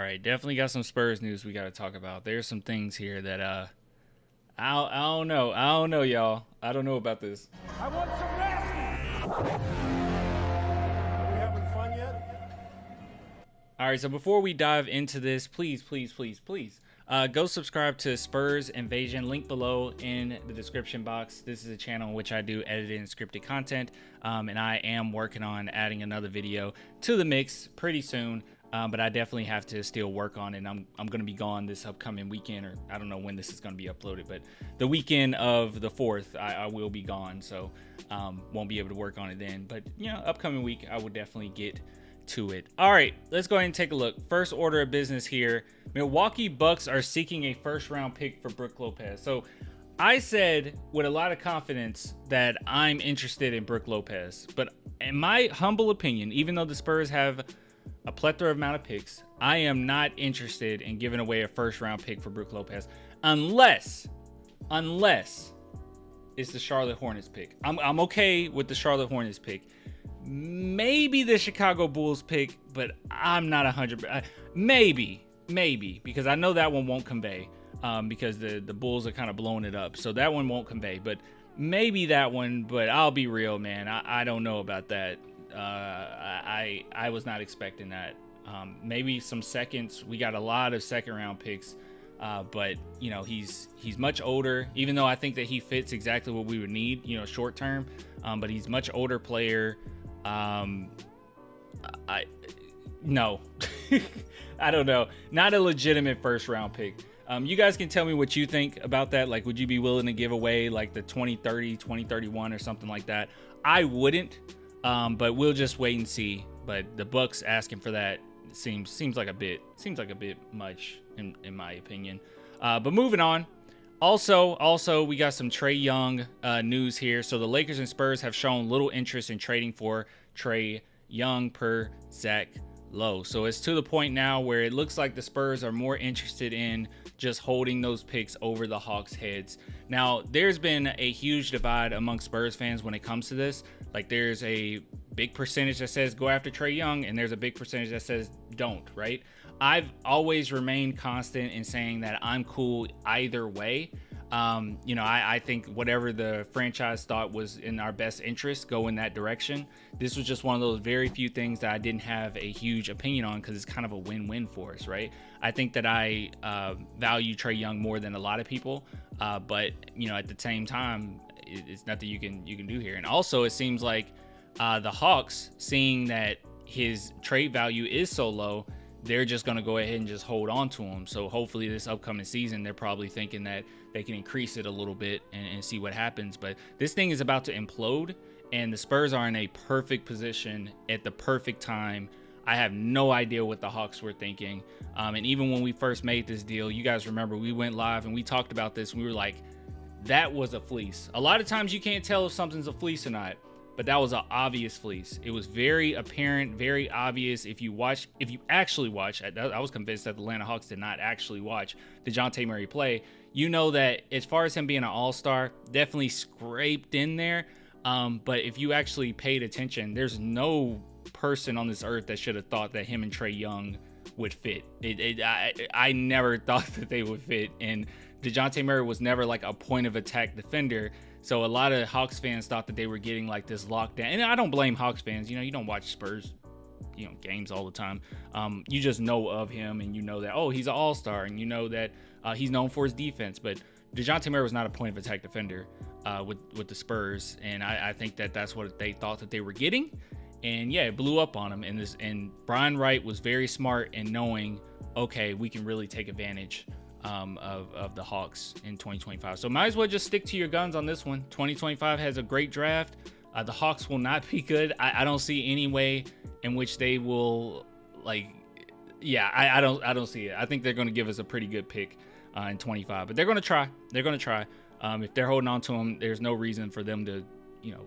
right, definitely got some Spurs news we got to talk about. There's some things here that I don't know. I don't know, y'all. I don't know about this. I want some nasty. Are we having fun yet? All right, so before we dive into this, please, go subscribe to Spurs Invasion. Link below in the description box. This is a channel in which I do edited and scripted content, and I am working on adding another video to the mix pretty soon. But I definitely have to still work on it. I'm going to be gone this upcoming weekend, or I don't know when this is going to be uploaded, but the weekend of the 4th, I will be gone, so won't be able to work on it then. But, you know, upcoming week, I will definitely get to it. All right, let's go ahead and take a look. First order of business here. Milwaukee Bucks are seeking a first-round pick for Brook Lopez. So I said with a lot of confidence that I'm interested in Brook Lopez. But in my humble opinion, even though the Spurs have a plethora amount of picks, I am not interested in giving away a first-round pick for Brook Lopez unless it's the Charlotte Hornets pick. I'm okay with the Charlotte Hornets pick. Maybe the Chicago Bulls pick, but I'm not 100%. Maybe, because I know that one won't convey because the Bulls are kind of blowing it up. So that one won't convey, but maybe that one. But I'll be real, man. I don't know about that. I was not expecting that. Maybe some seconds. We got a lot of second round picks, but you know he's much older. Even though I think that he fits exactly what we would need, you know, short term. But he's much older player. No, I don't know. Not a legitimate first round pick. You guys can tell me what you think about that. Like, would you be willing to give away like the 2030, 2031 or something like that? I wouldn't. But we'll just wait and see. But the Bucks asking for that seems like a bit much in my opinion. But moving on. Also, we got some Trey Young news here. So the Lakers and Spurs have shown little interest in trading for Trey Young per Zach Lowe. So it's to the point now where it looks like the Spurs are more interested in just holding those picks over the Hawks' heads. Now, there's been a huge divide among Spurs fans when it comes to this. Like, there's a big percentage that says go after Trey Young, and there's a big percentage that says don't, right? I've always remained constant in saying that I'm cool either way. You know, I think whatever the franchise thought was in our best interest, go in that direction. This was just one of those very few things that I didn't have a huge opinion on because it's kind of a win-win for us, right? I think that I value Trey Young more than a lot of people, but you know, at the same time, it's nothing you can do here. And also, it seems like the Hawks, seeing that his trade value is so low, they're just going to go ahead and just hold on to him. So hopefully this upcoming season, they're probably thinking that they can increase it a little bit and see what happens. But this thing is about to implode, and the Spurs are in a perfect position at the perfect time. I have no idea what the Hawks were thinking. And even when we first made this deal, you guys remember we went live and we talked about this. And we were like, that was a fleece. A lot of times you can't tell if something's a fleece or not, but that was an obvious fleece. It was very apparent, very obvious. If you actually watch, I was convinced that the Atlanta Hawks did not actually watch DeJounte Murray play. You know that as far as him being an all-star, definitely scraped in there. But if you actually paid attention, there's no person on this earth that should have thought that him and Trey Young would fit. I never thought that they would fit. And DeJounte Murray was never like a point of attack defender. So a lot of Hawks fans thought that they were getting like this lockdown. And I don't blame Hawks fans. You know, you don't watch Spurs, you know, games all the time. You just know of him and you know that, oh, he's an all-star, and you know that he's known for his defense. But DeJounte Murray was not a point of attack defender with the Spurs. And I think that that's what they thought that they were getting. And yeah, it blew up on him. And Brian Wright was very smart in knowing, okay, we can really take advantage of the Hawks in 2025. So might as well just stick to your guns on this one. 2025 has a great draft. The Hawks will not be good. I don't see any way in which they will, like, yeah, I don't see it. I think they're going to give us a pretty good pick in 25, but they're going to try. If they're holding on to him, there's no reason for them to, you know,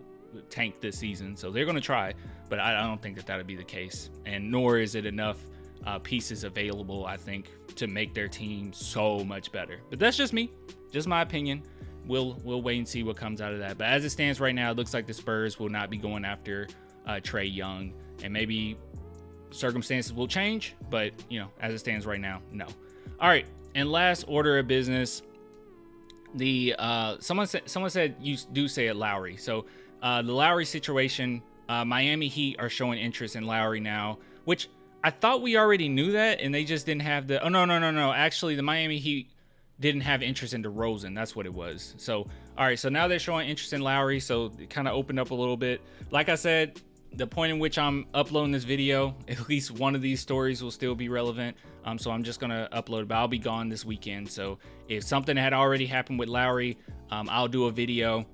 tank this season. So they're going to try, but I don't think that would be the case. And nor is it enough pieces available, I think, to make their team so much better. But that's just me, just my opinion. We'll wait and see what comes out of that. But as it stands right now, it looks like the Spurs will not be going after Trey Young, and maybe circumstances will change, but as it stands right now, no. All right, and last order of business, the someone said you do say it Lowry. So the Lowry situation, Miami Heat are showing interest in Lowry now, which I thought we already knew that, and they just didn't have the. Oh no. Actually, the Miami Heat didn't have interest in DeRozan. That's what it was. So all right, so now they're showing interest in Lowry. So it kind of opened up a little bit. Like I said, the point in which I'm uploading this video, at least one of these stories will still be relevant. So I'm just gonna upload it, but I'll be gone this weekend. So if something had already happened with Lowry, I'll do a video,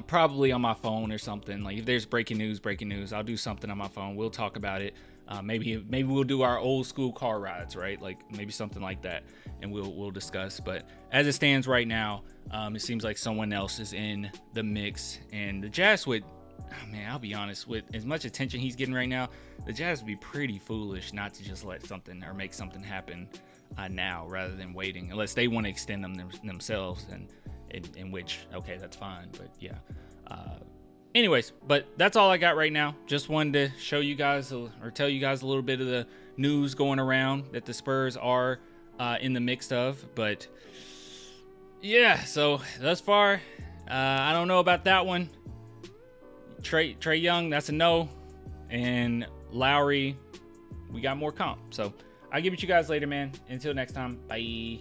probably on my phone or something. Like if there's breaking news, I'll do something on my phone. We'll talk about it. Maybe we'll do our old school car rides, right? Like maybe something like that, and we'll discuss. But as it stands right now, it seems like someone else is in the mix, and the Jazz would. Oh, man, I'll be honest, with as much attention he's getting right now, the Jazz would be pretty foolish not to just let something or make something happen now rather than waiting, unless they want to extend them themselves, and in which, okay, that's fine. But yeah. Anyways, but that's all I got right now. Just wanted to show you guys or tell you guys a little bit of the news going around that the Spurs are in the mix of. But yeah, so thus far, I don't know about that one. Trey Young, that's a no. And Lowry, we got more comp. So I'll give it to you guys later, man. Until next time, bye.